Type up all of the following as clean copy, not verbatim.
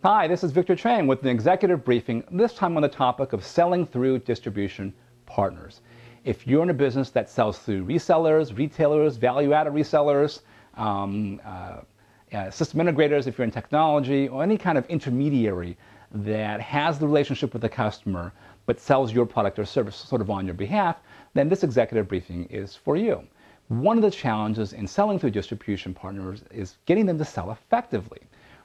Hi, this is Victor Chang with an executive briefing, this time on the topic of selling through distribution partners. If you're in a business that sells through resellers, retailers, value-added resellers, system integrators, if you're in technology, or any kind of intermediary that has the relationship with the customer but sells your product or service sort of on your behalf, then this executive briefing is for you. One of the challenges in selling through distribution partners is getting them to sell effectively.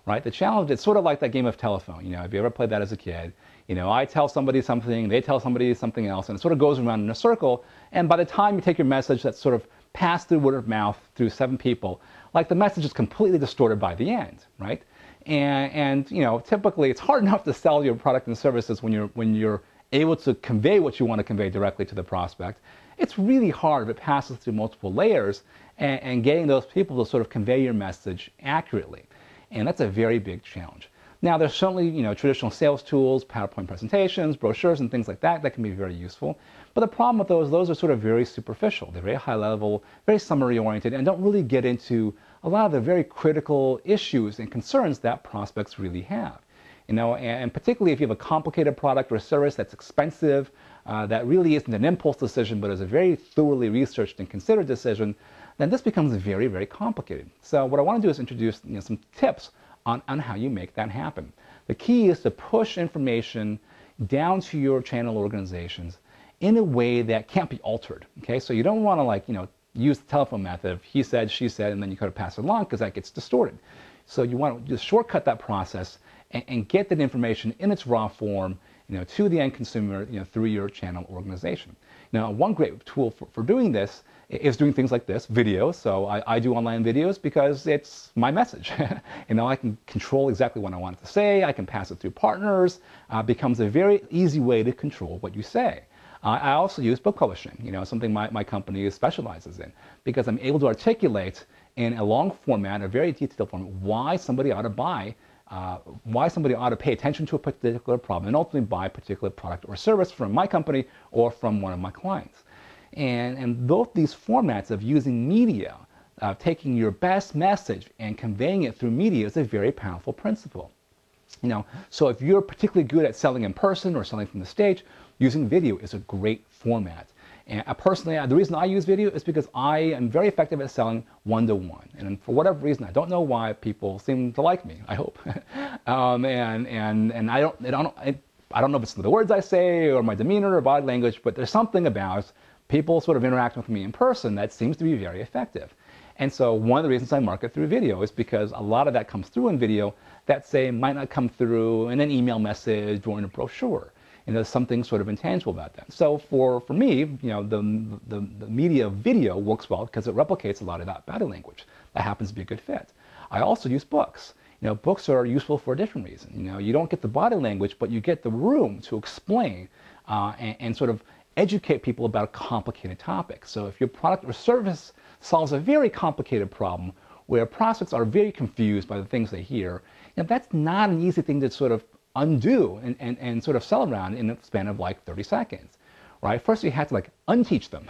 Right? The challenge, it's sort of like that game of telephone. You know, if you ever played that as a kid, you know, I tell somebody something, they tell somebody something else, and it sort of goes around in a circle. And by the time you take your message that's sort of passed through word of mouth through 7 people, like the message is completely distorted by the end, right? And you know, typically it's hard enough to sell your product and services when you're able to convey what you want to convey directly to the prospect. It's really hard if it passes through multiple layers and getting those people to sort of convey your message accurately. And that's a very big challenge. Now, there's certainly, you know, traditional sales tools, PowerPoint presentations, brochures, and things like that that can be very useful. But the problem with those are sort of very superficial. They're very high level, very summary oriented, and don't really get into a lot of the very critical issues and concerns that prospects really have. You know, and particularly if you have a complicated product or service that's expensive, that really isn't an impulse decision, but is a very thoroughly researched and considered decision, then this becomes very, very complicated. So what I want to do is introduce some tips on how you make that happen. The key is to push information down to your channel organizations in a way that can't be altered. Okay, so you don't want to use the telephone method of he said, she said, and then you kind of pass it along because that gets distorted. So you want to just shortcut that process and get that information in its raw form, to the end consumer, through your channel organization. Now, one great tool for doing this is doing things like this, videos. So I do online videos because it's my message. I can control exactly what I want it to say. I can pass it through partners. Becomes a very easy way to control what you say. I also use book publishing, something my company specializes in, because I'm able to articulate in a long format, a very detailed format, why somebody ought to buy, why somebody ought to pay attention to a particular problem and ultimately buy a particular product or service from my company or from one of my clients. And both these formats of using media, taking your best message and conveying it through media is a very powerful principle. So if you're particularly good at selling in person or selling from the stage, using video is a great format. And personally, the reason I use video is because I am very effective at selling one-to-one. And for whatever reason, I don't know why people seem to like me, I hope. And I don't know if it's the words I say or my demeanor or body language, but there's something about people sort of interacting with me in person that seems to be very effective. And so one of the reasons I market through video is because a lot of that comes through in video that, say, might not come through in an email message or in a brochure. And there's something sort of intangible about that. So for me, the media video works well because it replicates a lot of that body language. That happens to be a good fit. I also use books. Books are useful for a different reason. You don't get the body language, but you get the room to explain and sort of educate people about a complicated topic. So if your product or service solves a very complicated problem where prospects are very confused by the things they hear, that's not an easy thing to sort of undo and sort of sell around in a span of like 30 seconds, right? First, you have to unteach them.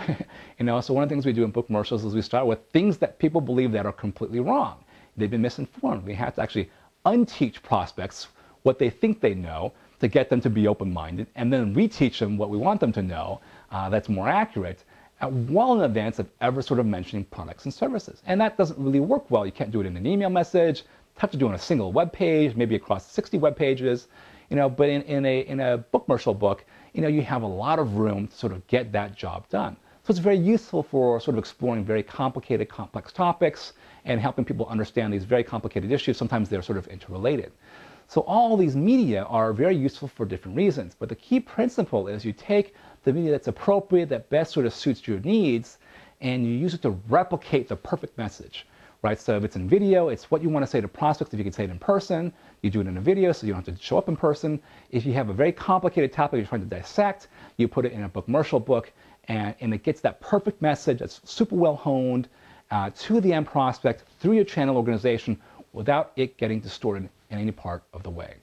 So one of the things we do in Bookmercials is we start with things that people believe that are completely wrong. They've been misinformed. We have to actually unteach prospects what they think they know to get them to be open-minded, and then reteach them what we want them to know that's more accurate, well in advance of ever sort of mentioning products and services. And that doesn't really work well. You can't do it in an email message. Have to do it on a single web page, maybe across 60 web pages, but in a Bookmercial book, you have a lot of room to sort of get that job done. So it's very useful for sort of exploring very complicated, complex topics and helping people understand these very complicated issues. Sometimes they're sort of interrelated. So all these media are very useful for different reasons, but the key principle is you take the media that's appropriate, that best sort of suits your needs, and you use it to replicate the perfect message. Right, so if it's in video, it's what you want to say to prospects. If you can say it in person, you do it in a video so you don't have to show up in person. If you have a very complicated topic you're trying to dissect, you put it in a Bookmercial book, and it gets that perfect message that's super well honed to the end prospect through your channel organization without it getting distorted in any part of the way.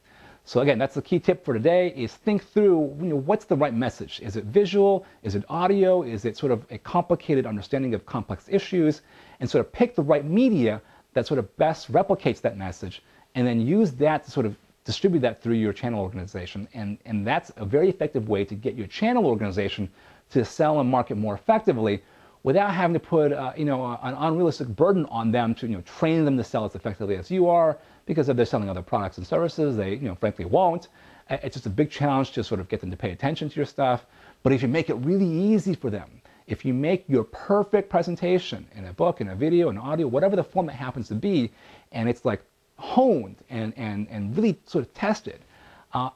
So again, that's the key tip for today, is think through, what's the right message? Is it visual? Is it audio? Is it sort of a complicated understanding of complex issues? And sort of pick the right media that sort of best replicates that message, and then use that to sort of distribute that through your channel organization. And that's a very effective way to get your channel organization to sell and market more effectively without having to put an unrealistic burden on them to train them to sell as effectively as you are, because if they're selling other products and services, they frankly won't. It's just a big challenge to sort of get them to pay attention to your stuff. But if you make it really easy for them, if you make your perfect presentation in a book, in a video, in audio, whatever the format happens to be, and it's like honed and really sort of tested,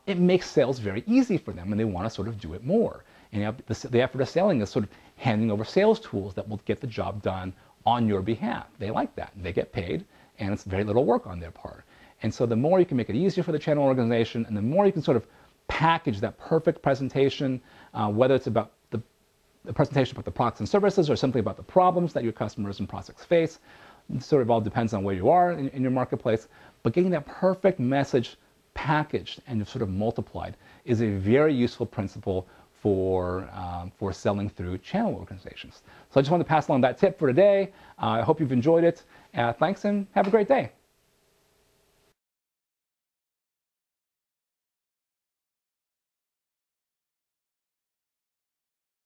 it makes sales very easy for them, and they want to sort of do it more. And the effort of selling is sort of handing over sales tools that will get the job done on your behalf. They like that. They get paid, and it's very little work on their part. And so the more you can make it easier for the channel organization, and the more you can sort of package that perfect presentation, whether it's about the presentation about the products and services or simply about the problems that your customers and prospects face. It sort of all depends on where you are in your marketplace. But getting that perfect message packaged and sort of multiplied is a very useful principle for selling through channel organizations. So I just wanted to pass along that tip for today. I hope you've enjoyed it. Thanks, and have a great day.